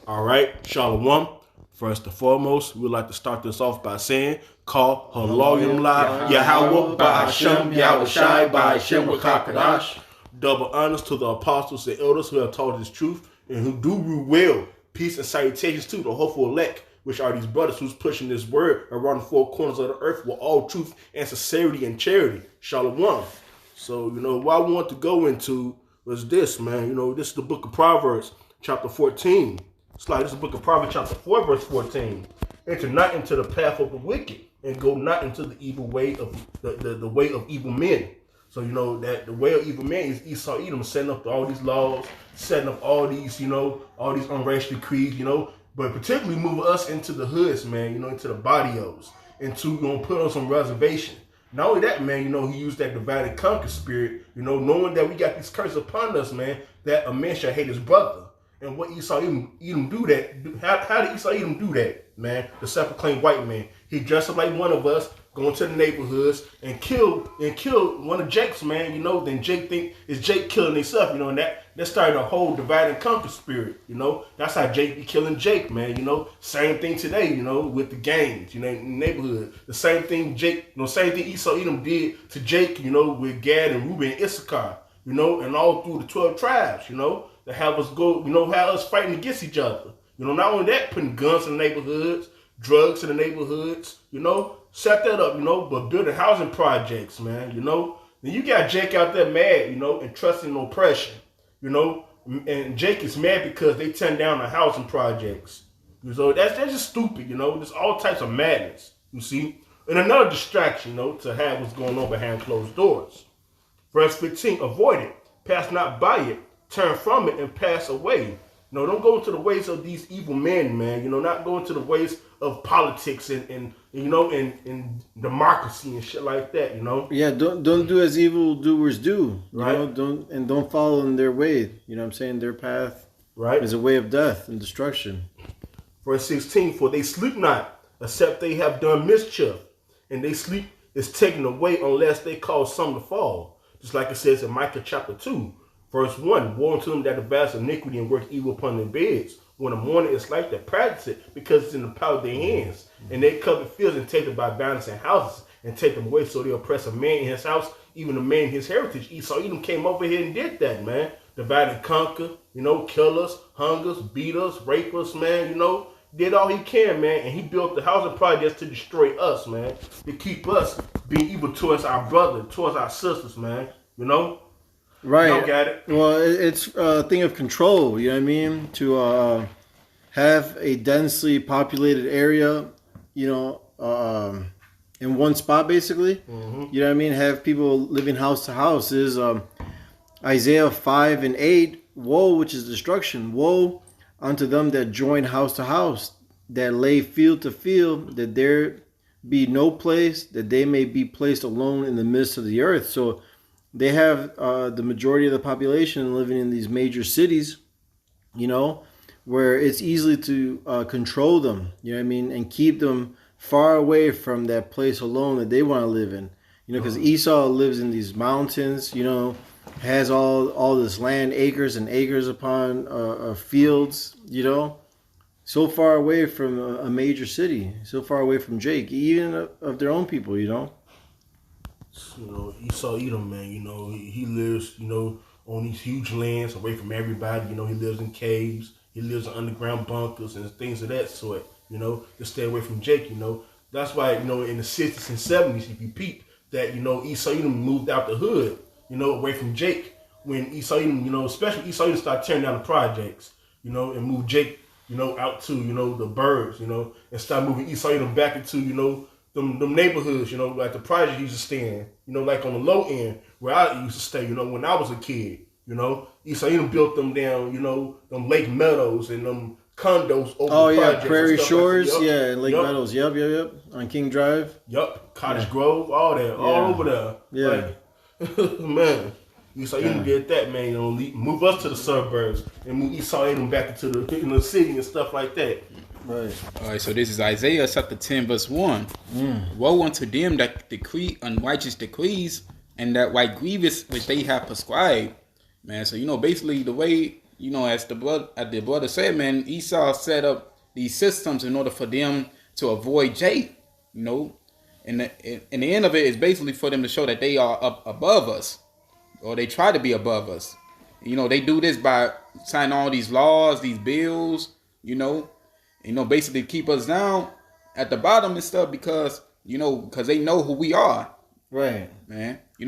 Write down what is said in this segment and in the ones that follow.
All right, Shalom. First and foremost, we'd like to start this off by saying, Call Haloyim La Yahweh Ba'Hashem Yahweh Shai Ba'Hashem Wakakadash. Double honors to the apostles and elders who have taught this truth and who do rule well. Peace and salutations to the hopeful elect, which are these brothers who's pushing this word around the four corners of the earth with all truth and sincerity and charity. Shalom. So, what I want to go into was this, man. This is the book of Proverbs, chapter 14. This is the book of Proverbs, chapter 4, verse 14. Enter not into the path of the wicked, and go not into the evil way of the way of evil men. So that the way of evil men is Esau Edom setting up all these laws, setting up all these, all these unrighteous decrees, but particularly moving us into the hoods, man, into the barrios, into put on some reservation. Not only that, man, he used that divide and conquer spirit, knowing that we got these curses upon us, man, that a man shall hate his brother. And what Esau Edom do that? How did Esau Edom do that, man? The self-proclaimed white man. He dressed up like one of us, going to the neighborhoods and killed one of Jake's, man. Then Jake think it's Jake killing himself, and that started a whole divide and conquer spirit. That's how Jake be killing Jake, man. Same thing today, with the gangs, in the neighborhood. The same thing same thing Esau Edom did to Jake, with Gad and Reuben and Issachar, and all through the 12 tribes, to have us go, have us fighting against each other. Not only that, putting guns in the neighborhoods, drugs in the neighborhoods, set that up, but building housing projects, man, Then you got Jake out there mad, and trusting oppression, and Jake is mad because they turn down the housing projects. So that's just stupid, There's all types of madness, you see. And another distraction, to have what's going on behind closed doors. Verse 15, avoid it, pass not by it, turn from it and pass away. Don't go into the ways of these evil men, man. Not go into the ways of politics and democracy and shit like that, Yeah, don't do as evildoers do, right? Don't follow in their way. Their path is a way of death and destruction. Verse 16, for they sleep not, except they have done mischief, and they sleep is taken away unless they cause some to fall. Just like it says in Micah chapter 2. Verse 1, woe unto them that devise iniquity and work evil upon their beds. When the morning is like to practice it, because it's in the power of their hands. And they cover fields and take them by violence and houses, and take them away so they oppress a man in his house, even a man in his heritage. Esau Edom came over here and did that, man. Divide and conquer, kill us, hung us, beat us, rape us, man, did all he can, man. And he built the housing projects to destroy us, man. To keep us being evil towards our brother, towards our sisters, man, Right. Y'all got it. Well, it's a thing of control, to have a densely populated area, in one spot, basically. Mm-hmm. Have people living house to house. Is Isaiah 5 and 8, woe, which is destruction. Woe unto them that join house to house, that lay field to field, that there be no place, that they may be placed alone in the midst of the earth. So they have the majority of the population living in these major cities, where it's easily to control them, and keep them far away from that place alone that they want to live in, because Esau lives in these mountains, has all this land, acres and acres upon fields, so far away from a major city, so far away from Jake, even of their own people, Esau Edom, man, he lives, on these huge lands away from everybody. He lives in caves. He lives in underground bunkers and things of that sort, to stay away from Jake, That's why, in the 60s and 70s, if you peep, that, Esau Edom moved out the hood, away from Jake. When Esau Edom, especially Esau Edom started tearing down the projects, and moved Jake, out to, the burbs, and start moving Esau Edom back into, them neighborhoods, like the project used to stay in, like on the low end where I used to stay, when I was a kid, Esau Edom built them down, them Lake Meadows and them condos over the projects. Prairie Shores, like Lake Meadows, yep, on King Drive. Yep, Cottage Grove, all that, all over there. Yeah. Man, Esau Edom did that, man, move us to the suburbs and move Esau Edom back into the city and stuff like that. Right. All right, so this is Isaiah chapter 10, verse 1. Woe unto them that decree unrighteous decrees and that right grievous which they have prescribed. Man, so, basically the way you know, as the brother said, man, Esau set up these systems in order for them to avoid Jacob, you know. And the end of it is basically for them to show that they are up above us, or they try to be above us. You know, they do this by signing all these laws, these bills, you know, basically keep us down at the bottom and stuff because they know who we are. Right. Man. We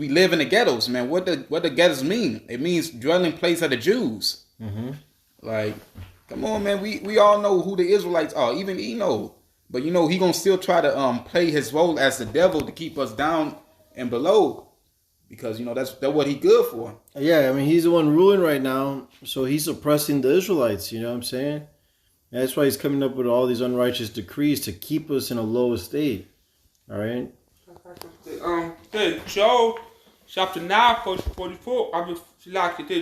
live in the ghettos, man. What the ghettos mean? It means dwelling place of the Jews. Mm-hmm. Like, come on, man. We all know who the Israelites are. Even Eno. But he gonna still try to play his role as the devil to keep us down and below. Because that's what he good for. Yeah, I mean he's the one ruling right now, so he's oppressing the Israelites, you know what I'm saying? And that's why he's coming up with all these unrighteous decrees to keep us in a low state. Alright? Job chapter 9 verse 44.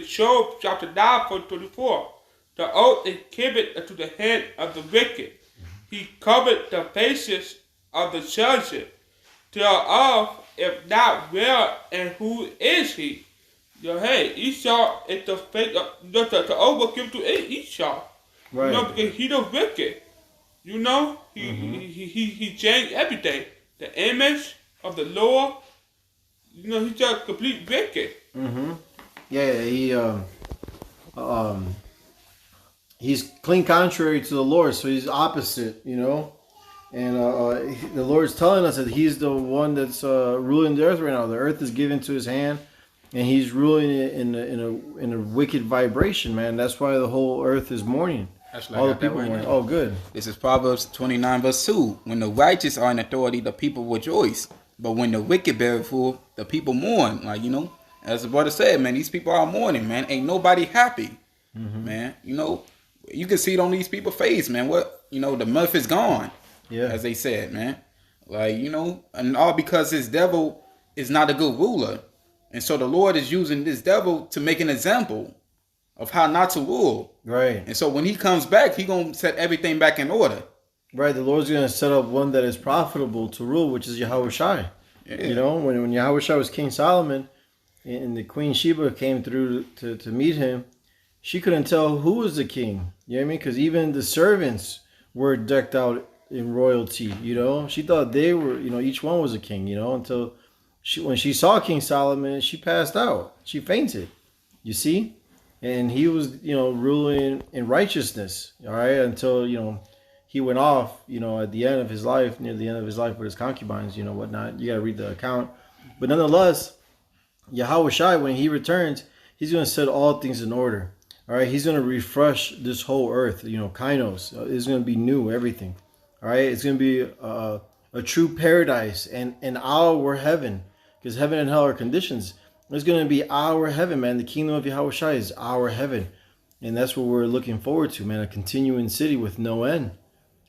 Job chapter 9 verse 24. The oath is given unto the hand of the wicked. He covered the faces of the judges. Thereof, if not well, and who is he? Hey, Esau is the fate of the oath was given to Esau. Right. Because he the wicked. He changed everything. The image of the Lord. He's just complete wicked. Mm-hmm. Yeah, he's clean contrary to the Lord, so he's opposite, And the Lord's telling us that he's the one that's ruling the earth right now. The earth is given to his hand, and he's ruling it in a wicked vibration, man. That's why the whole earth is mourning. Actually, all the people mourning. Oh, good. This is Proverbs 29 verse 2. When the righteous are in authority, the people rejoice. But when the wicked bear fruit, the people mourn. Like, as the brother said, man, these people are mourning, man. Ain't nobody happy, man. You can see it on these people's face, man. The mirth is gone. Yeah. As they said, man. Like, and all because this devil is not a good ruler. And so the Lord is using this devil to make an example of how not to rule. Right. And so when he comes back, he going to set everything back in order. Right. The Lord's going to set up one that is profitable to rule, which is Yahushua. Yeah. When Yahushua was King Solomon and the Queen Sheba came through to meet him, she couldn't tell who was the king. You know what I mean? Because even the servants were decked out in royalty, She thought they were, each one was a king, until when she saw King Solomon, she passed out. She fainted, you see? And he was, ruling in righteousness, all right, until, he went off, at the end of his life, near the end of his life with his concubines, whatnot. You got to read the account. But nonetheless, Yahushua, when he returns, he's going to set all things in order, all right? He's going to refresh this whole earth, kainos. It's going to be new, everything. All right, it's going to be a true paradise and our heaven, because heaven and hell are conditions. It's going to be our heaven, man. The kingdom of Yahushua is our heaven, and that's what we're looking forward to, man. A continuing city with no end.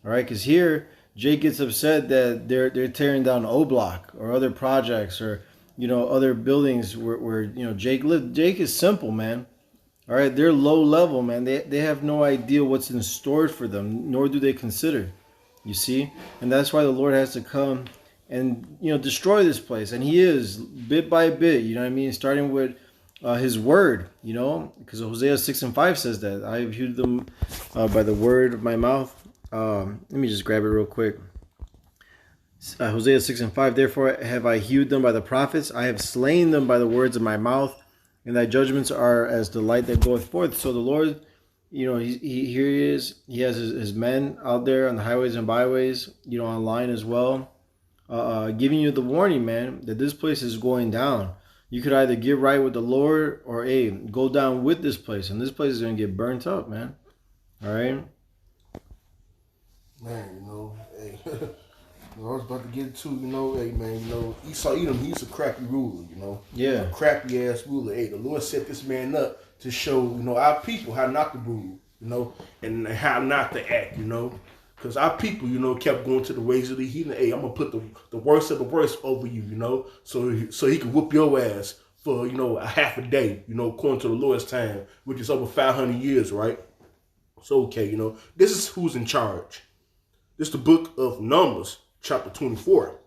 All right, because here Jake gets upset that they're tearing down O Block or other projects or other buildings where Jake lived. Jake is simple, man. All right, they're low level, man. They have no idea what's in store for them, nor do they consider. You see? And that's why the Lord has to come and, destroy this place. And he is, bit by bit, starting with his word, because Hosea 6:5 says that. I have hewed them by the word of my mouth. Let me just grab it real quick. Hosea 6:5, therefore have I hewed them by the prophets. I have slain them by the words of my mouth. And thy judgments are as the light that goeth forth. So the Lord... here he is. He has his men out there on the highways and byways, online as well, giving you the warning, man, that this place is going down. You could either get right with the Lord or, go down with this place. And this place is going to get burnt up, man. All right? Man, I was about to get to, Esau Edom, he's a crappy ruler, Yeah. A crappy ass ruler. The Lord set this man up to show, our people how not to rule, and how not to act, Because our people, kept going to the ways of the heathen. I'm going to put the worst of the worst over you, so he can whoop your ass for, a half a day, according to the Lord's time, which is over 500 years, right? So, okay, this is who's in charge. This is the book of Numbers, chapter 24,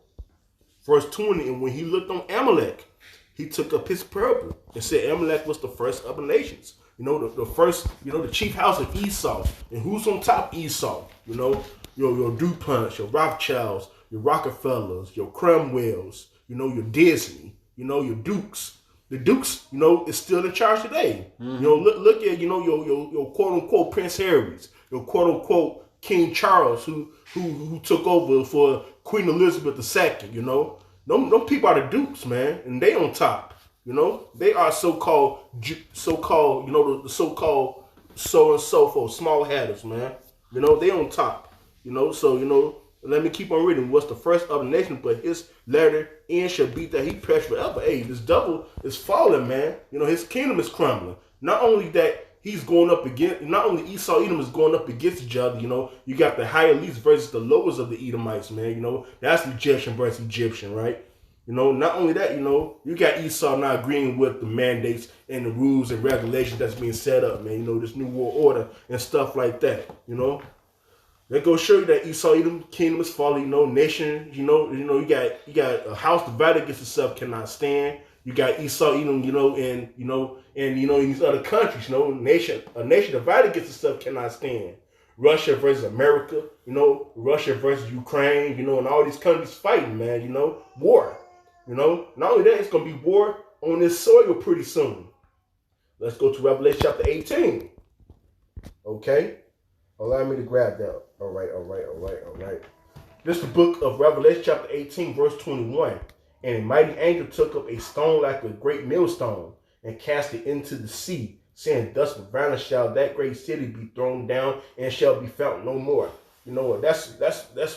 verse 20. And when he looked on Amalek, he took up his parable and said Amalek was the first of the nations. You know, the first, you know, the chief house of Esau. And who's on top? Esau. You know, your DuPonts, your Rothschilds, your Rockefellers, your Cromwells, you know, your Disney, you know, your Dukes. The Dukes, you know, is still in charge today. You know, look at, you know, your quote unquote Prince Harry's, your quote unquote King Charles, who took over for Queen Elizabeth II. You know, them people are the Dukes, man, and they on top. You know, they are so-called, you know, the so-called so and so for small hatters, man. You know, they on top. You know, so, you know, let me keep on reading. What's the first of the nation, but his latter end shall be that he perish forever. Hey, this devil is falling, man. You know, his kingdom is crumbling. Not only that, he's going up against, not only Esau, Edom is going up against each other, you know. You got the higher elites versus the lowest of the Edomites, man. You know, that's Egyptian versus Egyptian, right? You know, not only that, you know, you got Esau not agreeing with the mandates and the rules and regulations that's being set up, man. You know, this new world order and stuff like that, you know. That goes show you that Esau Edom kingdom is falling, you know, nation, you know, you got a house divided against itself cannot stand. You got Esau Edom, in these other countries, you know, a nation divided against itself cannot stand. Russia versus America, you know, Russia versus Ukraine, you know, and all these countries fighting, man, you know, war. You know, not only that, it's going to be war on this soil pretty soon. Let's go to Revelation chapter 18. Okay? Allow me to grab that. All right. This is the book of Revelation chapter 18, verse 21. And a mighty angel took up a stone like a great millstone and cast it into the sea, saying, thus with violence shall that great city be thrown down and shall be found no more. You know, that's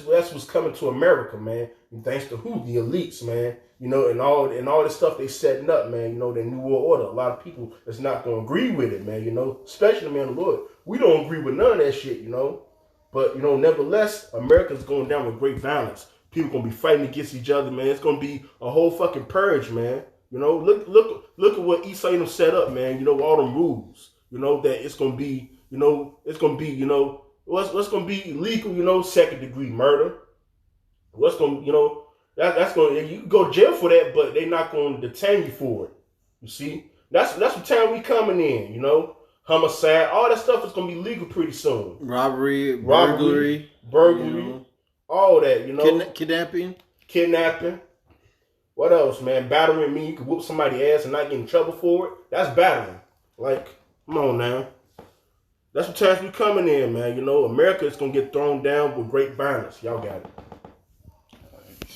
what's coming to America, man. And thanks to who? The elites, man. You know, and all this stuff they setting up, man. You know, the New World Order. A lot of people that's not gonna agree with it, man. You know, especially, man, the Lord. We don't agree with none of that shit, you know. But you know, nevertheless, America's going down with great violence. People gonna be fighting against each other, man. It's gonna be a whole fucking purge, man. You know, look at what Esau Edom set up, man. You know, all them rules. You know that it's gonna be, you know, what's going to be illegal, you know, second degree murder. What's going to, you know, that's going to, you can go to jail for that, but they're not going to detain you for it. You see? That's the time we coming in, you know. Homicide, all that stuff is going to be legal pretty soon. Robbery, burglary, you know. All that, you know. Kidnapping. What else, man? Battering me, you can whoop somebody's ass and not get in trouble for it. That's battering. Like, come on now. That's the times we coming in, man. You know, America is gonna get thrown down with great violence. Y'all got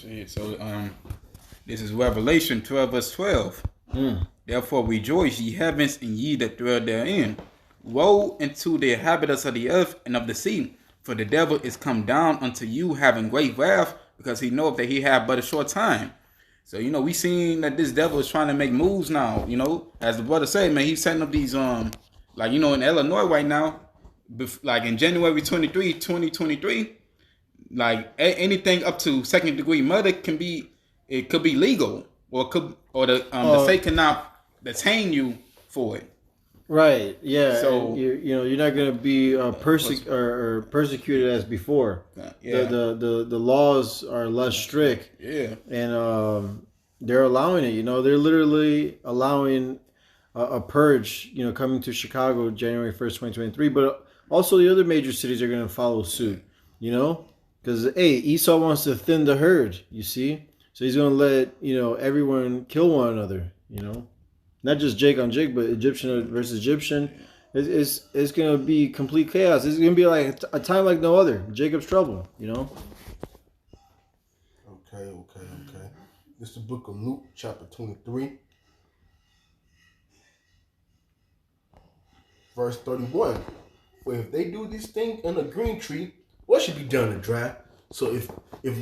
it. So, this is Revelation 12, verse 12. Therefore rejoice, ye heavens, and ye that dwell therein. Woe unto the inhabitants of the earth and of the sea, for the devil is come down unto you, having great wrath, because he knoweth that he have but a short time. So, you know, we seen that this devil is trying to make moves now. You know, as the brother said, man, he's setting up these like, you know, in Illinois right now, like in January 23, 2023, like anything up to second degree murder could be legal, or the state cannot detain you for it. Right. Yeah. So you're not going to be persecuted as before. Yeah. The laws are less strict. Yeah. And they're allowing it. You know, they're literally allowing a purge, you know, coming to Chicago January 1st, 2023, but also the other major cities are going to follow suit, you know, because, hey, Esau wants to thin the herd, you see, so he's going to let, you know, everyone kill one another, you know, not just Jake on Jake, but Egyptian versus Egyptian. It's going to be complete chaos. It's going to be like a time like no other. Jacob's trouble, you know. Okay. This is the book of Luke, chapter 23. Verse 31. Well, if they do this thing in a green tree, what should be done to dry? So if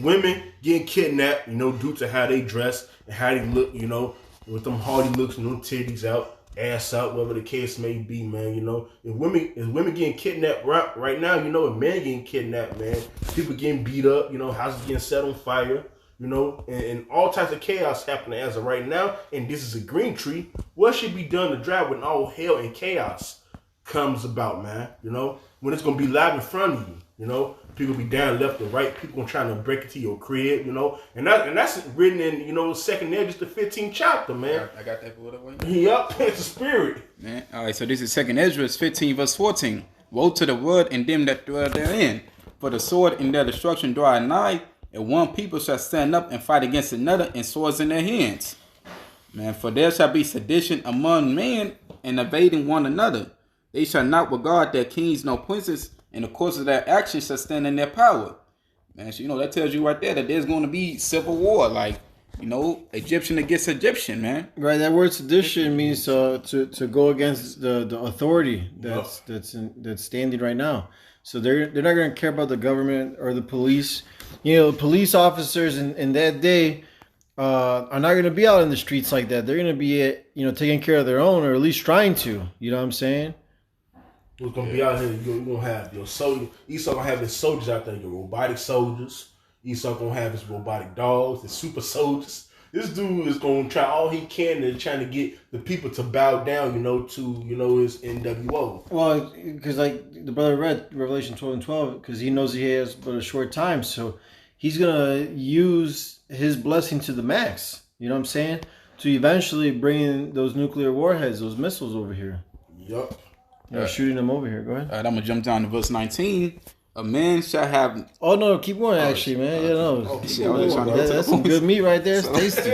women getting kidnapped, you know, due to how they dress and how they look, you know, with them hardy looks, you know, titties out, ass out, whatever the case may be, man, you know. If women getting kidnapped right now, you know, if men getting kidnapped, man, people getting beat up, you know, houses getting set on fire, you know, and all types of chaos happening as of right now, and this is a green tree, what should be done to dry when all hell and chaos comes about, man. You know, when it's gonna be live in front of you. You know, people be down left and right. People trying to break into your crib. You know, and that's written in 2nd Esdras, the 15th chapter, man. I got that for what? Yup, it's a spirit. Man. All right, so this is 2nd Esdras 15 verse 14. Woe to the word and them that dwell therein, for the sword in their destruction draweth nigh, and one people shall stand up and fight against another, and swords in their hands. Man, for there shall be sedition among men, and evading one another. They shall not regard their kings nor princes, and the course of their actions shall stand in their power. Man, so, that tells you right there that there's going to be civil war, like, Egyptian against Egyptian, man. Right, that word sedition means to go against the authority that's standing right now. So they're not going to care about the government or the police. Police officers in that day are not going to be out in the streets like that. They're going to be taking care of their own, or at least trying to. You know what I'm saying? Who's gonna be out here? You're gonna have your soldier. Esau gonna have his soldiers out there, your robotic soldiers. Esau gonna have his robotic dogs, his super soldiers. This dude is gonna try all he can to trying to get the people to bow down, to his NWO. Well, because like the brother read Revelation 12:12, because he knows he has but a short time, so he's gonna use his blessing to the max. You know what I'm saying? To eventually bring in those nuclear warheads, those missiles over here. Yup. Shooting them over here. Go ahead. All right, I'm going to jump down to verse 19. A man shall have... Oh, no, keep going, actually, man. That's some good meat right there. It's tasty.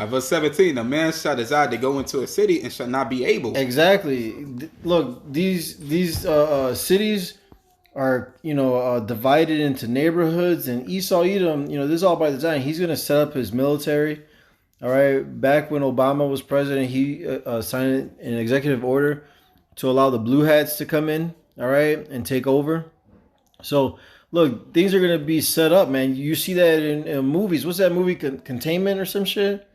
Verse 17. A man shall desire to go into a city and shall not be able. Exactly. Look, these cities are, divided into neighborhoods. And Esau Edom, this is all by design. He's going to set up his military. All right, back when Obama was president, he signed an executive order to allow the blue hats to come in, all right, and take over. So, look, things are going to be set up, man. You see that in movies. What's that movie, Containment or some shit?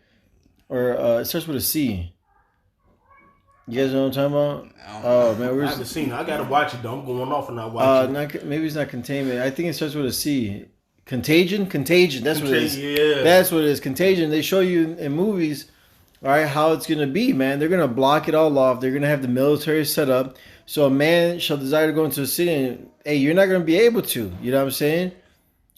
Or it starts with a C. You guys know what I'm talking about? Oh, man. I haven't seen it. I got to watch it, though. I'm going off and not watching it. Maybe it's not Containment. I think it starts with a C. Contagion. That's what it is. Yeah. That's what it is. Contagion. They show you in movies, all right, how it's gonna be, man. They're gonna block it all off. They're gonna have the military set up. So a man shall desire to go into a city, and hey, you're not gonna be able to. You know what I'm saying?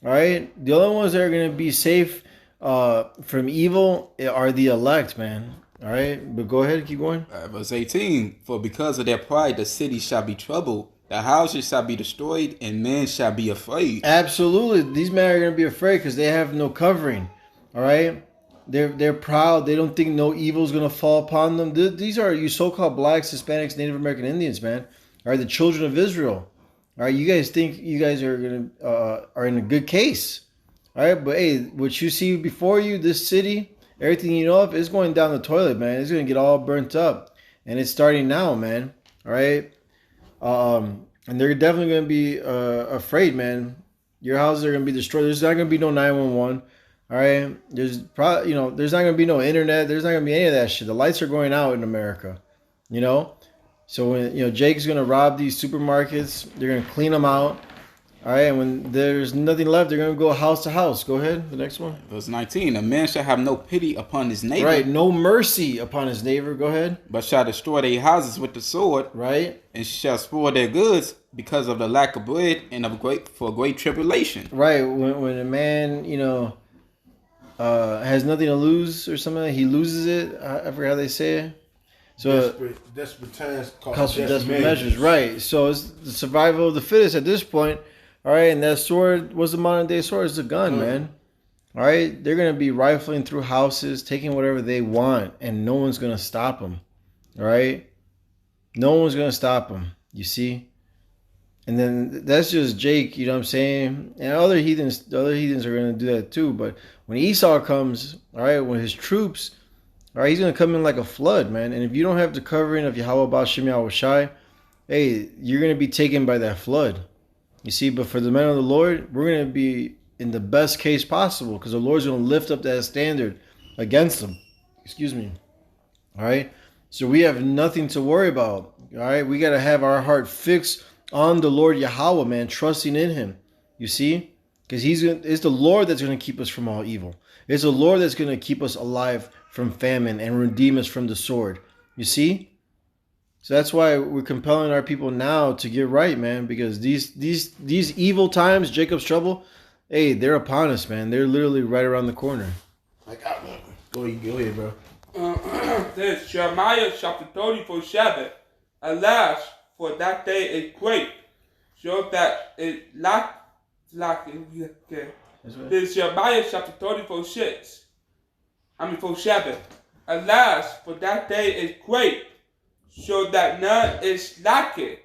All right. The only ones that are gonna be safe from evil are the elect, man. All right. But go ahead, keep going. Verse 18. For because of their pride, the city shall be troubled. The houses shall be destroyed, and men shall be afraid. Absolutely. These men are going to be afraid because they have no covering. All right? They're proud. They don't think no evil is going to fall upon them. These are you so-called blacks, Hispanics, Native American Indians, man. All right? The children of Israel. All right? You guys think you guys are going to are in a good case. All right? But, hey, what you see before you, this city, everything you know of, is going down the toilet, man. It's going to get all burnt up. And it's starting now, man. All right? And they're definitely going to be afraid, man. Your houses are going to be destroyed. There's not going to be no 911. All right. There's probably, there's not going to be no internet. There's not going to be any of that shit. The lights are going out in America, So when, Jake's going to rob these supermarkets, they're going to clean them out. All right. And when there's nothing left, they're going to go house to house. Go ahead. The next one. Verse 19. A man shall have no pity upon his neighbor. Right. No mercy upon his neighbor. Go ahead. But shall destroy their houses with the sword. Right. And shall spoil their goods because of the lack of bread and for great tribulation. Right. When a man, has nothing to lose or something, he loses it. I forgot how they say it. So desperate times calls for desperate measures. Right. So it's the survival of the fittest at this point. All right. And that sword was the modern day sword. It's a gun, man. All right. They're going to be rifling through houses, taking whatever they want, and no one's going to stop them. All right. No one's going to stop them. You see? And then that's just Jake, you know what I'm saying? And other heathens are going to do that too. But when Esau comes, all right, when his troops, all right, he's going to come in like a flood, man. And if you don't have the covering of Yahweh Ba'ashem Yahweh Shai, hey, you're going to be taken by that flood. You see, but for the men of the Lord, we're going to be in the best case possible because the Lord's going to lift up that standard against them. Excuse me. All right? So we have nothing to worry about. All right? We got to have our heart fixed on the Lord Yahweh, man, trusting in him. You see? Because it's the Lord that's going to keep us from all evil. It's the Lord that's going to keep us alive from famine and redeem us from the sword. You see? So that's why we're compelling our people now to get right, man. Because these evil times, Jacob's trouble, hey, they're upon us, man. They're literally right around the corner. Go ahead, bro. There's Jeremiah chapter 30 verse 7. Alas, for that day is great, so that it lack. Okay. There's Jeremiah chapter 30 verse 6. Verse 7. Alas, for that day is great, so that none is lacking.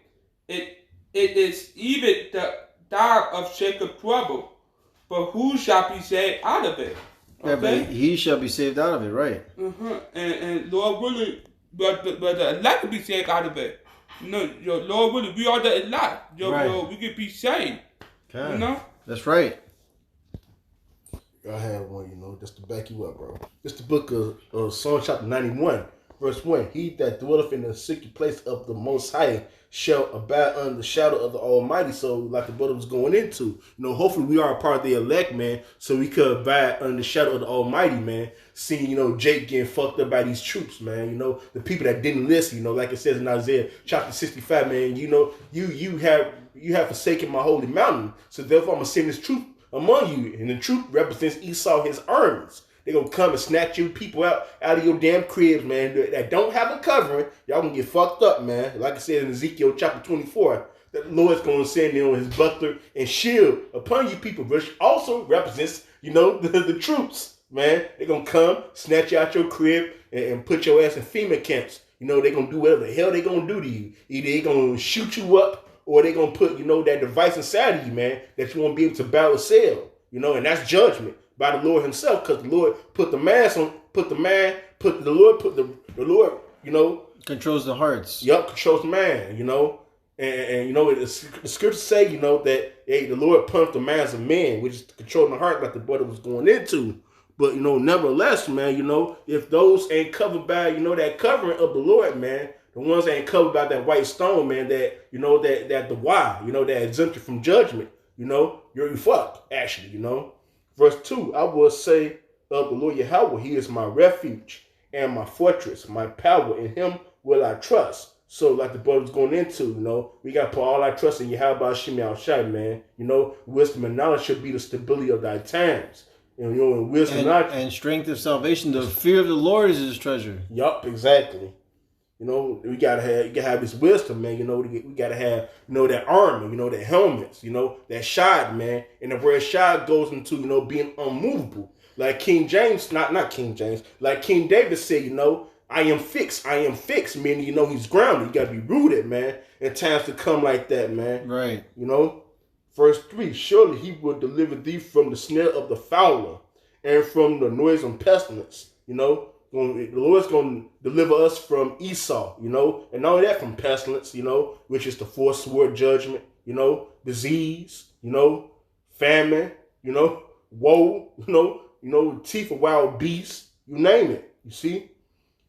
It is even the time of Jacob's trouble, but who shall be saved out of it? Okay? Yeah, but he shall be saved out of it, right? And Lord willing, but the elect will be saved out of it. You know, your Lord willing, we are the elect. Right. We can be saved. Okay. You know? That's right. I have one, just to back you up, bro. It's the book of Psalm chapter 91, verse 1. He that dwelleth in the secret place of the Most High shall abide under the shadow of the Almighty. So, like the brother was going into, hopefully we are a part of the elect, man, so we could abide under the shadow of the Almighty, man. Seeing, Jake getting fucked up by these troops, man. The people that didn't listen, like it says in Isaiah chapter 65, man. You have forsaken my holy mountain, so therefore I'm gonna send this troop among you, and the troop represents Esau, his armies. They're gonna come and snatch you people out of your damn cribs, man, that don't have a covering. Y'all gonna get fucked up, man. Like I said in Ezekiel chapter 24, that the Lord's gonna send his buckler and shield upon you people, which also represents, the troops, man. They're gonna come, snatch you out your crib, and put your ass in FEMA camps. They're gonna do whatever the hell they gonna do to you. Either they gonna shoot you up, or they gonna put, that device inside of you, man, that you won't be able to battle sell. And that's judgment by the Lord himself, because the Lord put the Lord, controls the hearts. Yup, controls the man, and the scriptures say, that the Lord pumped the minds of men, which is controlling the heart, like the brother was going into. But, nevertheless, man, if those ain't covered by, that covering of the Lord, man, the ones that ain't covered by that white stone, man, that the why, that exempted from judgment, you're fucked, actually, Verse 2, I will say of the Lord Yahweh, he is my refuge and my fortress, my power, in him will I trust. So, like the brother's going into, we got to put all our trust in Yahweh Hashem Yahushai, man. Wisdom and knowledge should be the stability of thy times. And wisdom and strength of salvation. The fear of the Lord is his treasure. Yup, exactly. We gotta have this wisdom, man. We gotta have, that armor, that helmets, that shod, man. And the word shod goes into, being unmovable. Like King James, not King James, like King David said, I am fixed, meaning, he's grounded. You gotta be rooted, man, in times to come like that, man. Right. Verse 3, surely he will deliver thee from the snare of the fowler and from the noisome pestilence, The Lord's going to deliver us from Esau, and not only that, from pestilence, which is the fourth sword judgment, disease, famine, woe, teeth of wild beasts, you name it, you see.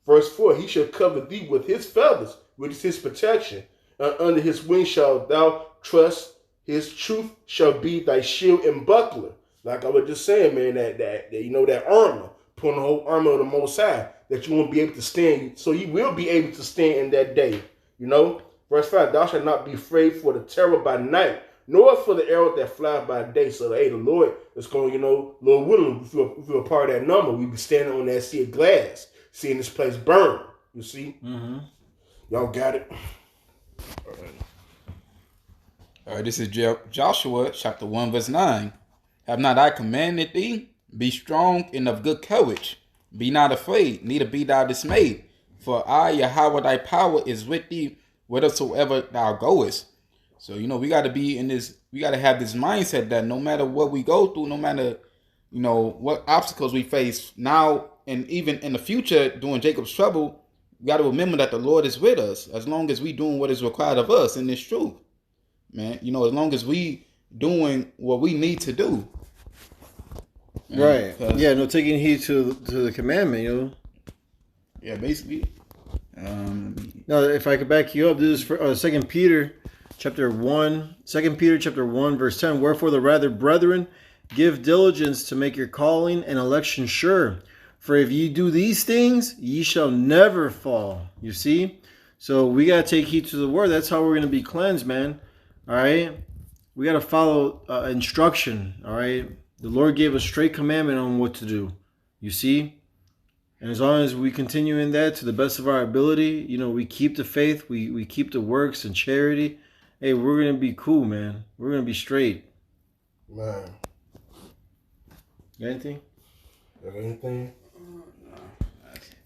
Verse 4, he shall cover thee with his feathers, which is his protection. Under his wings shalt thou trust, his truth shall be thy shield and buckler. Like I was just saying, man, that armor. Put on the whole armor of the Most High, that you won't be able to stand. So you will be able to stand in that day. Verse 5, thou shalt not be afraid for the terror by night, nor for the arrow that flies by day. So, hey, the Lord is going, Lord willing, if we're a part of that number, we be standing on that sea of glass, seeing this place burn. You see? Mm-hmm. Y'all got it? All right, this is Joshua chapter 1, verse 9. Have not I commanded thee? Be strong and of good courage. Be not afraid, neither be thou dismayed. For I, Yahweh, thy power is with thee whithersoever thou goest. So, we got to be in this, we got to have this mindset that no matter what we go through, no matter, what obstacles we face now and even in the future during Jacob's trouble, we got to remember that the Lord is with us as long as we doing what is required of us in this truth. Man, as long as we doing what we need to do. Right. Yeah, taking heed to the commandment, Yeah, basically. Now, if I could back you up, this is for 2 Peter chapter 1, verse 10. Wherefore the rather, brethren, give diligence to make your calling and election sure. For if ye do these things, ye shall never fall. You see? So we got to take heed to the word. That's how we're going to be cleansed, man. All right? We got to follow instruction, all right? The Lord gave us straight commandment on what to do. You see? And as long as we continue in that to the best of our ability, you know, we keep the faith, we keep the works and charity, hey, we're going to be cool, man. We're going to be straight. Man. Got anything? Got anything?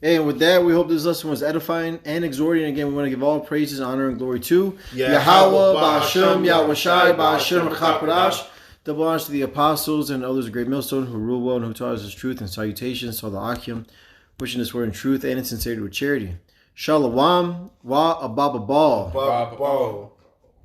Hey, and with that, we hope this lesson was edifying and exhorting. Again, we want to give all praises, honor, and glory to Yahweh, Ba'ashem, Yahweh Shai, Ba'ashem, Chakadash. Double honors to the apostles and others of Great Millstone who rule well and who taught us his truth, and salutations to all the Akim, pushing this word in truth and in sincerity with charity. Shalom, wa ababa ball.